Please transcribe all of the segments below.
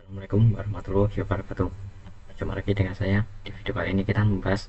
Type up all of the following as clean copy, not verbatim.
Assalamualaikum warahmatullahi wabarakatuh. Jumpa lagi dengan saya. Di video kali ini kita membahas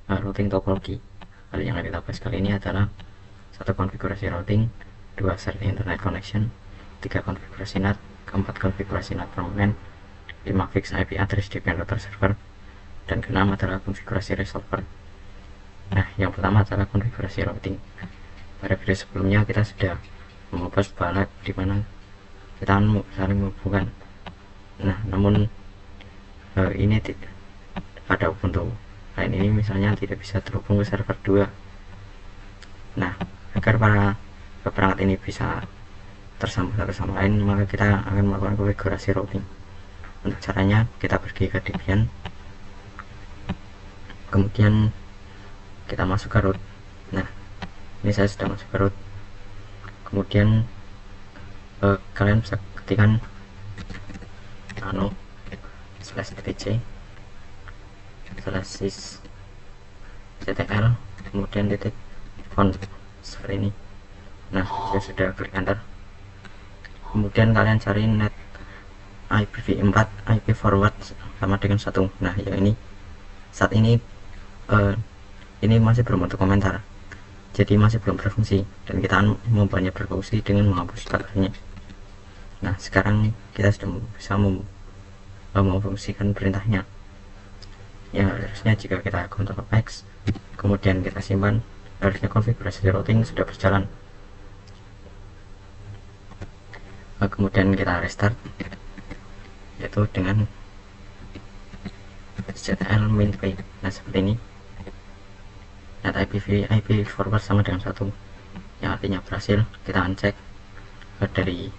routing topologi. Hal yang kita bahas kali ini adalah satu konfigurasi routing, dua set internet connection, tiga konfigurasi NAT, keempat konfigurasi NAT permanen, lima fix IP address di router server, dan keenam adalah konfigurasi resolver. Nah, yang pertama adalah konfigurasi routing. Pada video sebelumnya kita sudah membahas balak di mana kita saling menghubungkan. Nah, namun ini pada Ubuntu lain ini misalnya tidak bisa terhubung ke server 2. Nah, agar para perangkat ini bisa tersambung satu sama lain, maka kita akan melakukan konfigurasi routing. Untuk caranya, kita pergi ke Debian, kemudian kita masuk ke root. Nah, ini saya sudah masuk ke root. Kemudian kalian bisa ketikkan /etc /sysctl kemudian titik font seperti ini. Nah, saya sudah klik enter. Kemudian kalian cari net IPv4 IP forward sama dengan 1. Nah, yang ini saat ini ini masih belum untuk komentar, jadi masih belum berfungsi, dan kita membawanya berfungsi dengan menghapus tagarnya. Nah, sekarang kita sudah bisa memfungsikan perintahnya. Ya, harusnya jika kita Ctrl X kemudian kita simpan, harusnya konfigurasi routing sudah berjalan. Kemudian kita restart, yaitu dengan ctl min-v. Nah, seperti ini. Net IP forward sama dengan 1, yang artinya berhasil. Kita uncek dari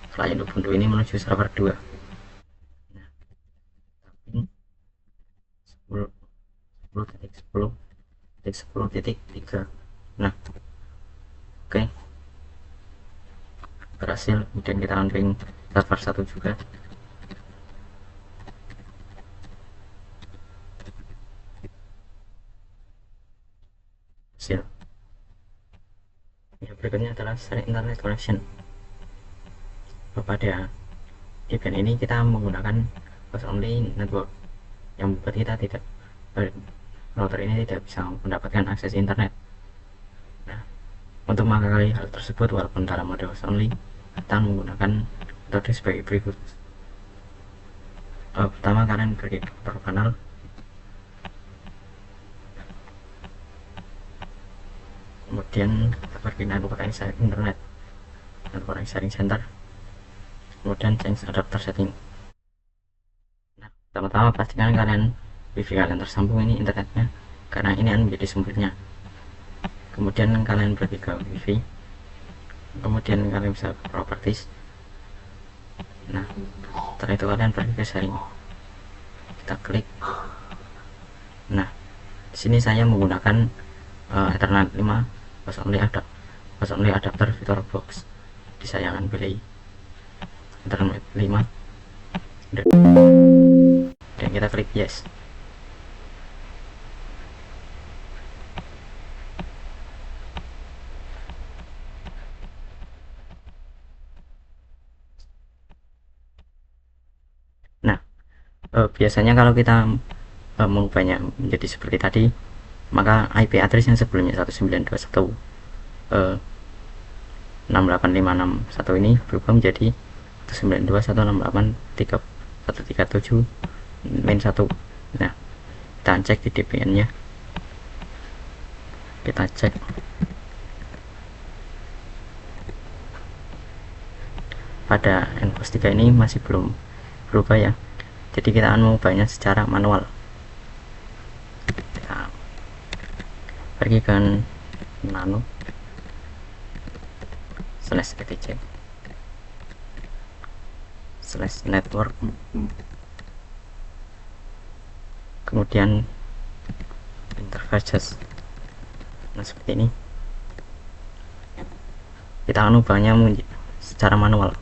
client Ubuntu ini menuju server 2. Nah, tapi 10.10.10.3. Nah, oke, berhasil. Kemudian kita unping server 1 juga. Hasil. Yang berikutnya adalah set internet connection. Pada event ini kita menggunakan host only network, yang membuat kita tidak router ini tidak bisa mendapatkan akses internet. Nah, untuk mengakali hal tersebut walaupun dalam mode host only, kita menggunakan metode sebagai berikut. Pertama, kalian pergi ke panel, kemudian kita pergi network internet, network sharing center, kemudian change adapter setting. Nah, pertama-tama pastikan kalian wifi kalian tersambung ini internetnya, karena ini akan menjadi sumbernya. Kemudian kalian pergi ke wifi, kemudian kalian bisa ke properties. Nah, setelah itu kalian pergi ke sharing, kita klik. Nah, di sini saya menggunakan Ethernet 5 host only adapter VictorBox. Di saya akan pilih Ethernet 5 dan kita klik yes. Nah, biasanya kalau kita mengubahnya menjadi seperti tadi, maka IP address yang sebelumnya 192.168.561 ini berubah menjadi 192.168.137 min 1. Nah, kita cek di DPN nya, kita cek pada NPOS 3 ini masih belum berubah ya, jadi kita akan mengubahnya secara manual. Kita pergi ke nano /etc /network, kemudian interfaces. Nah, seperti ini. Kita akan ubahnya secara manual,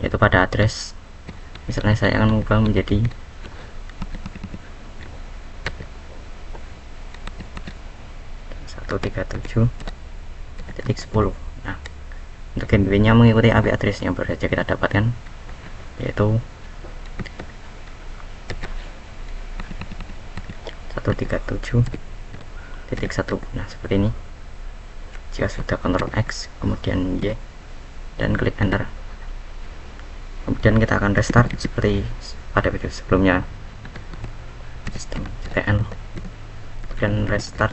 yaitu pada address. Misalnya saya akan mengubah menjadi 137.10. Nah, untuk gateway nya mengikuti IP address yang baru saja kita dapatkan, yaitu 137.1. Nah, seperti ini. Jika sudah, Ctrl X kemudian Y dan klik enter. Kemudian kita akan restart seperti pada video sebelumnya, sistem CTL, dan restart.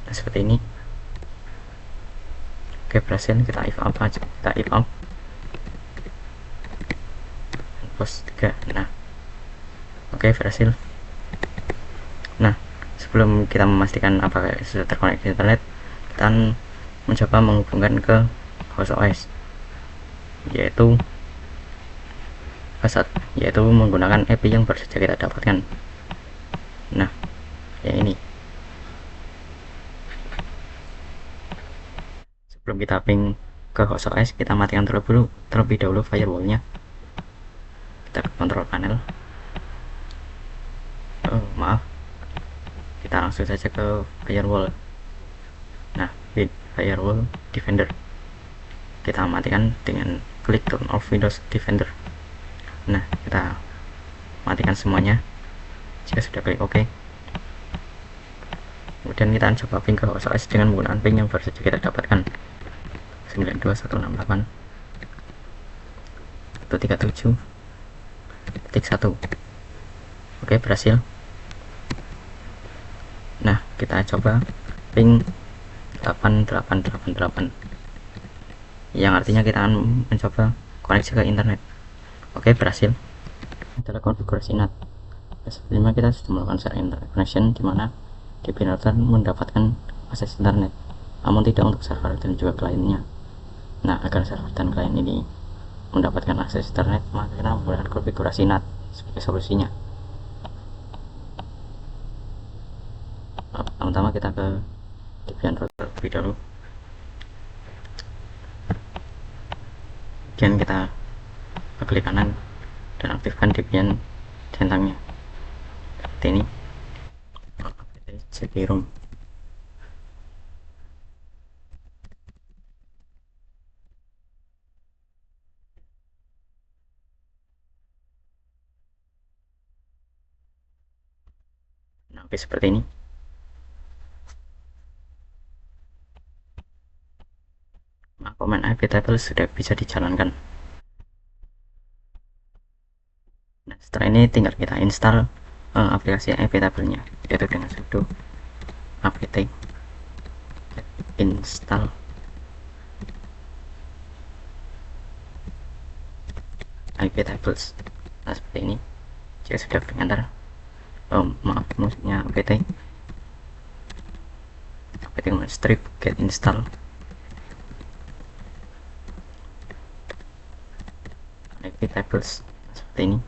Nah, seperti ini. Oke, berhasil. Kita if up aja, kita if up post 3. Nah, oke, berhasil. Nah, sebelum kita memastikan apakah sudah terkoneksi internet, kita akan mencoba menghubungkan ke host OS, yaitu menggunakan IP yang baru saja kita dapatkan. Nah, yang ini. Sebelum kita ping ke host OS, kita matikan terlebih dahulu firewallnya. Kita ke control panel. Maaf, kita langsung saja ke firewall. Nah, firewall defender kita matikan dengan klik turn off Windows Defender. Nah, kita matikan semuanya. Jika sudah, klik OK. Kemudian kita akan coba ping ke host OS dengan menggunakan ping yang baru saja kita dapatkan, 92.168.137.1. Oke, berhasil. Nah, kita coba ping 8888, yang artinya kita akan mencoba koneksi ke internet. Oke, berhasil. Adalah konfigurasi NAT. Sebelumnya kita sudah melakukan share internet connection, dimana DP router mendapatkan akses internet, namun tidak untuk server dan juga kliennya. Nah, agar server dan klien ini mendapatkan akses internet, maka kita menggunakan konfigurasi NAT sebagai solusinya. Pertama kita ke Debian router terlebih dahulu. Kemudian kita klik kanan dan aktifkan Debian centangnya seperti ini. CD ROM. Nah, oke, seperti ini. Nah, command IP table sudah bisa dijalankan. Nah, setelah ini tinggal kita install aplikasi IP table-nya, yaitu dengan sudo apt install IP tables. Nah, seperti ini. Jika sudah, klik enter. Maaf, maksudnya apt strip get install IP tables. Nah, seperti ini.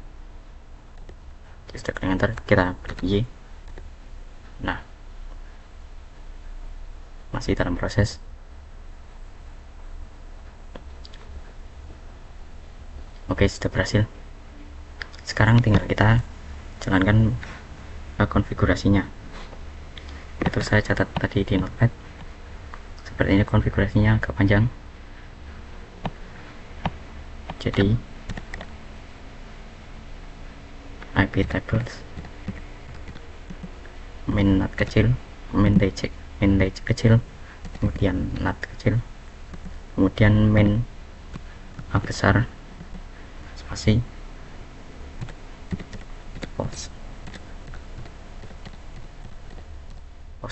Jika sudah, klik enter, kita klik Y. Nah, masih dalam proses. Oke, sudah berhasil. Sekarang tinggal kita jalankan konfigurasinya. Itu saya catat tadi di notepad. Seperti ini konfigurasinya, agak panjang. Jadi IP tables, min NAT kecil, min DJ kecil, kemudian NAT kecil, kemudian min A besar, spasi, post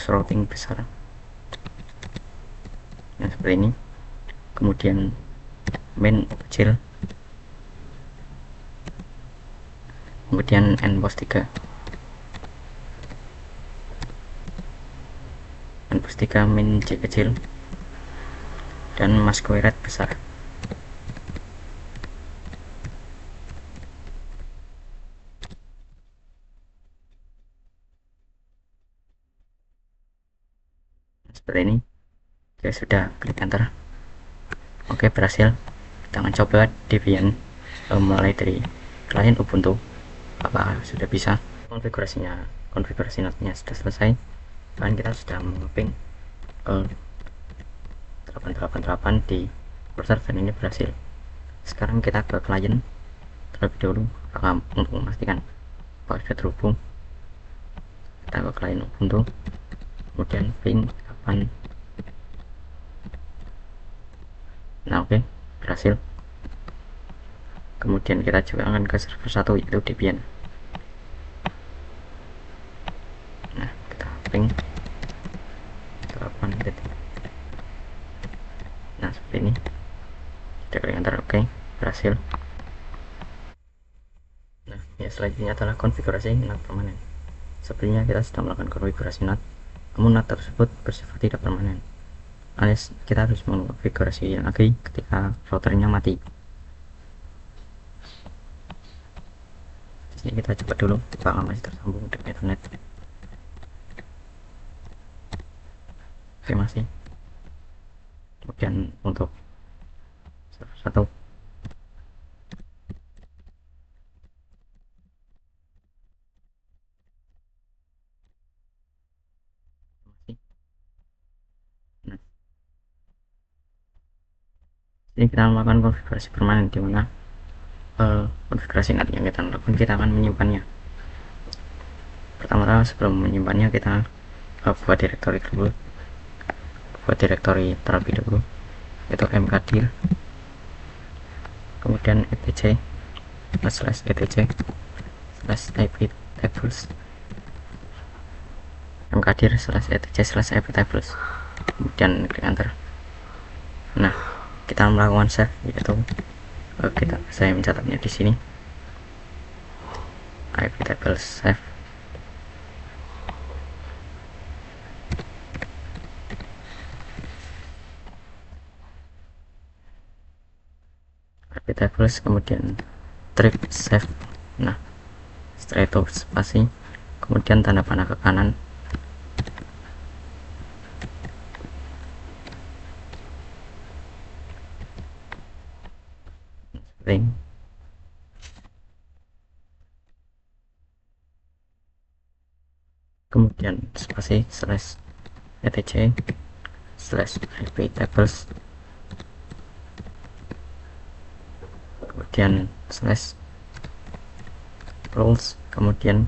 routing besar. Nah, seperti ini. Kemudian min kecil, kemudian N pos 3, N pos 3 min J kecil, dan masquerade besar. Seperti ini. Jika sudah, klik enter. Oke, berhasil. Kita akan coba Debian mulai dari klien Ubuntu. Apakah sudah bisa? Konfigurasi NAT-nya sudah selesai, dan kita sudah mengeping 888 di browser, dan ini berhasil. Sekarang kita ke klien terlebih dahulu untuk memastikan apakah sudah terhubung. Kita ke klien Ubuntu, kemudian ping kapan. Nah oke, berhasil. Kemudian kita juga akan ke server 1 yaitu Debian. Nah kita ping 8 detik. Nah seperti ini, kita klik enter. Oke, berhasil. Nah ya, selanjutnya adalah konfigurasi NAT permanen. Sebelumnya kita sudah melakukan konfigurasi NAT, namun NAT tersebut bersifat tidak permanen, alias kita harus mengkonfigurasi lagi ketika routernya mati. Di sini kita coba dulu apakah masih tersambung dengan Ethernet. Oke, masih. Kemudian untuk server 1, masih. Nah, ini kita melakukan konfigurasi permanen, di mana konfigurasi NAT yang kita lakukan, kita akan menyimpannya. Pertama-tama sebelum menyimpannya kita buat direktori dulu, buat direktori terlebih dahulu, yaitu mkdir, kemudian etc /etc /ip tables, mkdir /etc /ip tables, kemudian klik enter. Nah kita melakukan save, yaitu saya mencatatnya di sini, ip tables save. ip tables, kemudian trip save. Nah setelah itu spasi, kemudian tanda panah ke kanan, ring, kemudian spasi /etc /ip tables, kemudian /roles, kemudian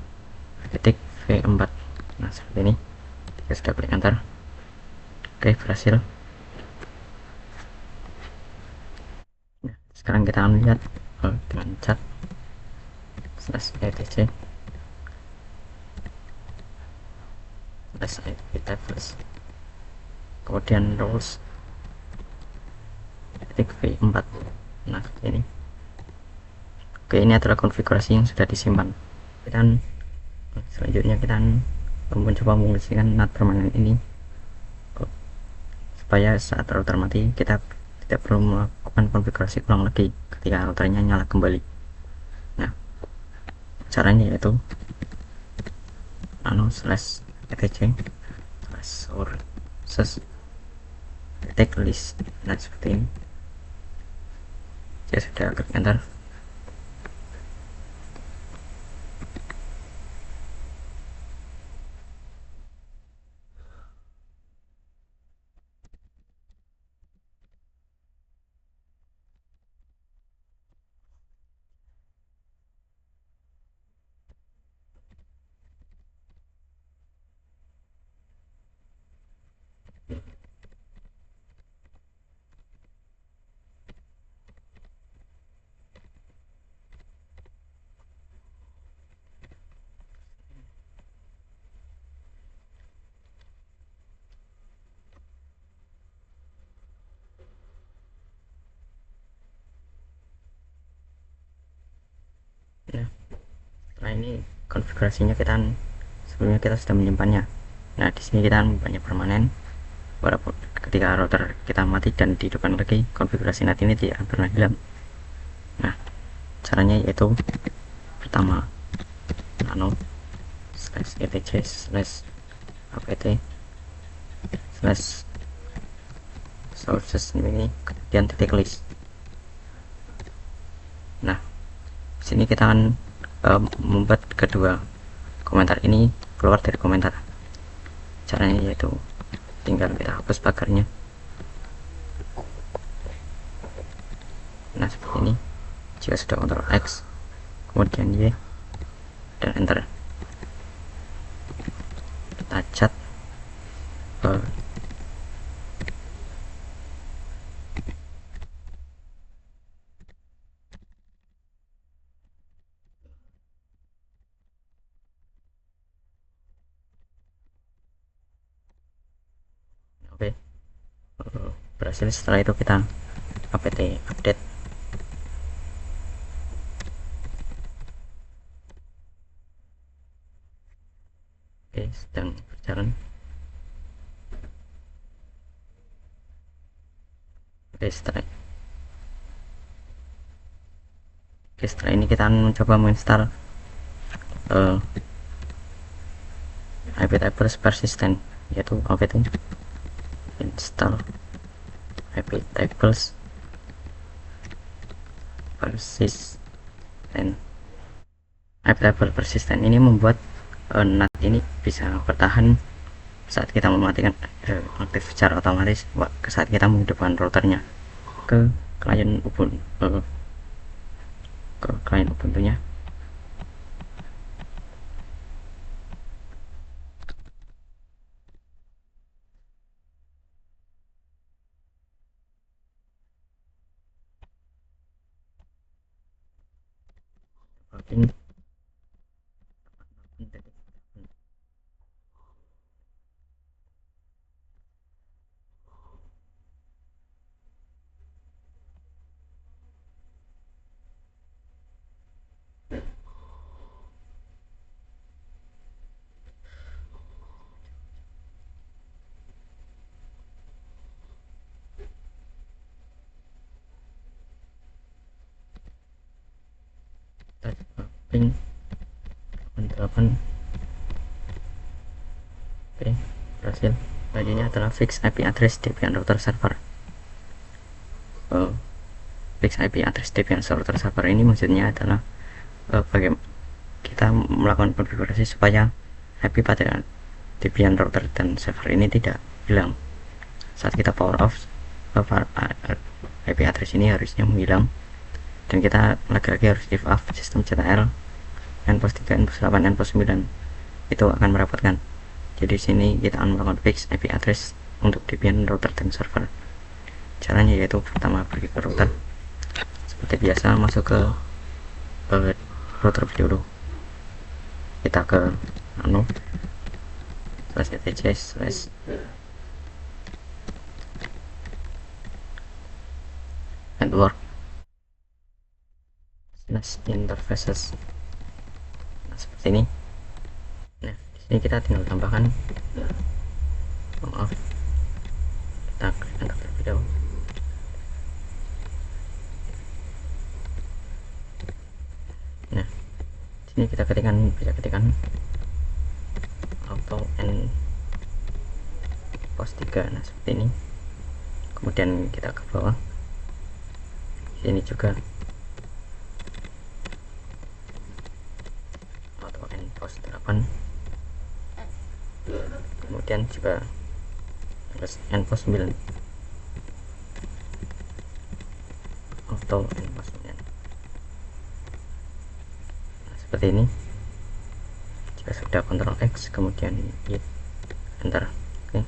titik v4. Nah seperti ini, kita sudah klik enter. Oke, berhasil. Nah, sekarang kita akan lihat dengan cat /etc /ip tables, kemudian roles titik v4. Nah seperti ini. Oke, ini adalah konfigurasi yang sudah disimpan. Dan selanjutnya kita mencoba mengisikan NAT permanen ini supaya saat router mati kita tidak perlu melakukan konfigurasi ulang lagi ketika routernya nyala kembali. Nah caranya yaitu /etc /sources titik list. Nah seperti ini. Saya sudah klik enter. Nah setelah ini konfigurasinya sebelumnya kita sudah menyimpannya. Nah di sini kita menyimpannya permanen, walaupun ketika router kita mati dan dihidupkan lagi, konfigurasi NAT ini tidak akan pernah hilang. Nah caranya yaitu pertama /etc /apt /sources ini, kemudian titik list. Nah sini kita akan membuat kedua komentar ini keluar dari komentar. Caranya yaitu tinggal kita hapus pagarnya. Nah seperti ini. Jika sudah Ctrl X kemudian Y, dan enter. Kita cat oke. Berhasil. Setelah itu kita apt update. Oke, sedang berjalan. Oke, setelah ini kita akan mencoba menginstal iptables persistent, yaitu apt install iptables persistent. Iptable persistent ini membuat NAT ini bisa bertahan saat kita mematikan aktif secara otomatis saat kita menghidupkan routernya ke klien Ubuntu-nya. Oke. Ping 8. Oke, berhasil. Selanjutnya adalah fix IP address Debian router server. Fix IP address Debian router server ini maksudnya adalah bagaimana kita melakukan konfigurasi supaya IP pada Debian router dan server ini tidak hilang. Saat kita power off, IP address ini harusnya menghilang, dan kita lagi-lagi harus if off systemctl npost 3 npost 8 npost 9 itu akan merepotkan. Jadi sini kita akan melakukan fix IP address untuk Debian router dan server. Caranya yaitu pertama pergi ke router, seperti biasa masuk ke router dulu. Kita ke /etc/ network /interfaces. Nah, seperti ini. Nah, di sini kita tinggal tambahkan kita klik enter terlebih dahulu. Nah, di sini kita ketikkan auto npost 3. Nah, seperti ini. Kemudian kita ke bawah. Sini juga auto npost 8. Kemudian juga npost 9. Auto npost 9. Nah, seperti ini. Jika sudah Ctrl X kemudian hit enter. Oke.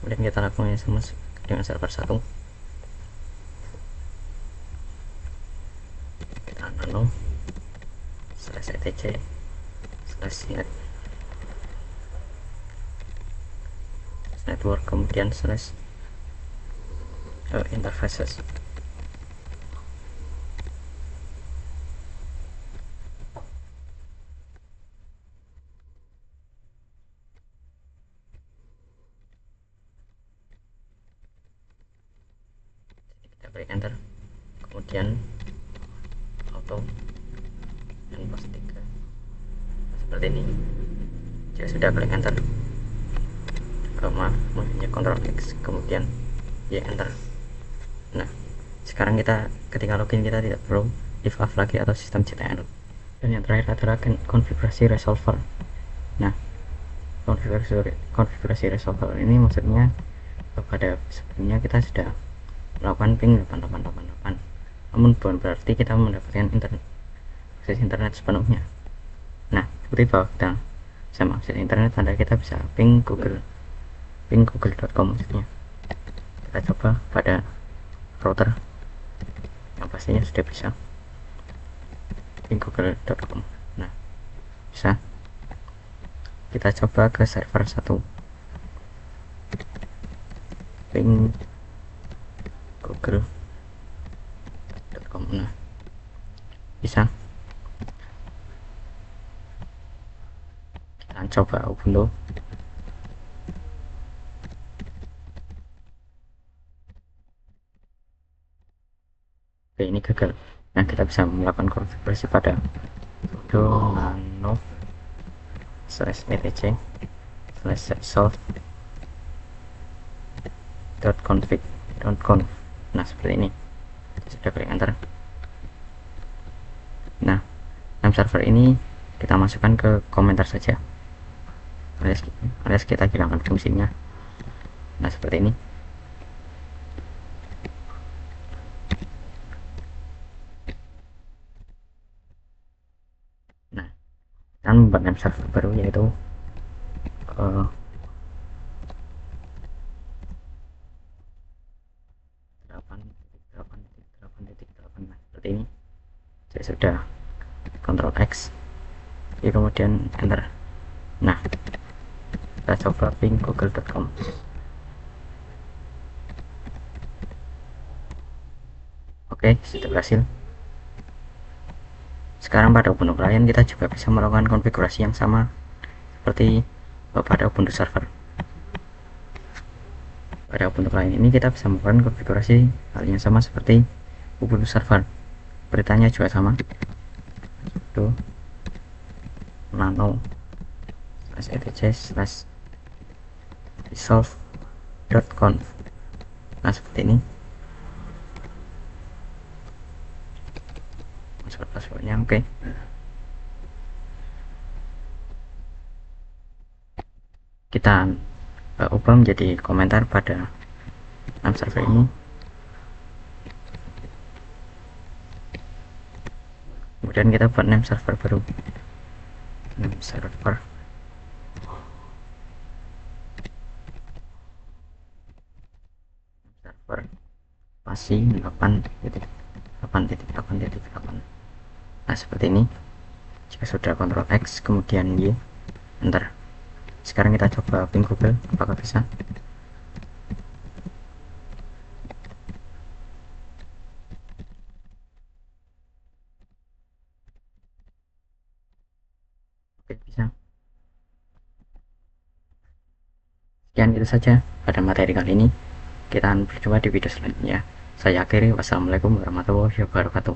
Kemudian kita lakukan sama dengan server 1. Kita nano /etc/ net network, kemudian /interfaces. Kita beri enter, kemudian auto npost 3. Seperti ini. Jika sudah klik enter, maksudnya Ctrl X kemudian enter. Nah, sekarang kita ketika login kita tidak perlu if off lagi atau systemctl. Dan yang terakhir adalah konfigurasi resolver. Nah, konfigurasi resolver ini maksudnya pada sebelumnya kita sudah melakukan ping 8888, namun bukan berarti kita mendapatkan internet akses internet sepenuhnya. Nah, seperti bahwa kita bisa mengakses internet, tanda kita bisa ping google.com maksudnya. Kita coba pada router yang pastinya sudah bisa ping google.com. Nah, bisa kita coba ke server 1 ping google.com. Nah, bisa kita coba Ubuntu. Oke, ini gagal. Nah, kita bisa melakukan konfigurasi pada sudo nano /etc /solve .config.conf. Nah, seperti ini. Sudah klik enter. Nah, name server ini kita masukkan ke komentar saja, alias kita hilangkan fungsinya. Nah, seperti ini. Nah, kita membuat name server baru, yaitu uh, 8.8.8. Nah, seperti ini. Saya sudah Ctrl X, kemudian enter. Nah, kita coba ping google.com. Oke, sudah berhasil. Sekarang pada Ubuntu Client kita juga bisa melakukan konfigurasi yang sama seperti pada Ubuntu Server. Pada Ubuntu Client ini kita bisa melakukan konfigurasi hal yang sama seperti Ubuntu Server. Beritanya juga sama, sudo nano /etc/resolve.conf. Nah, seperti ini. Masuk passwordnya. Oke. Kita ubah menjadi komentar pada name server ini. Kemudian kita buat name server baru, name server pasi 8.8.8.8. Nah, seperti ini. Jika sudah Ctrl X kemudian Y, enter. Sekarang kita coba ping Google, apakah bisa. Oke, bisa. Sekian itu saja pada materi kali ini. Kita akan berjumpa di video selanjutnya. Saya akhiri, wassalamualaikum warahmatullahi wabarakatuh.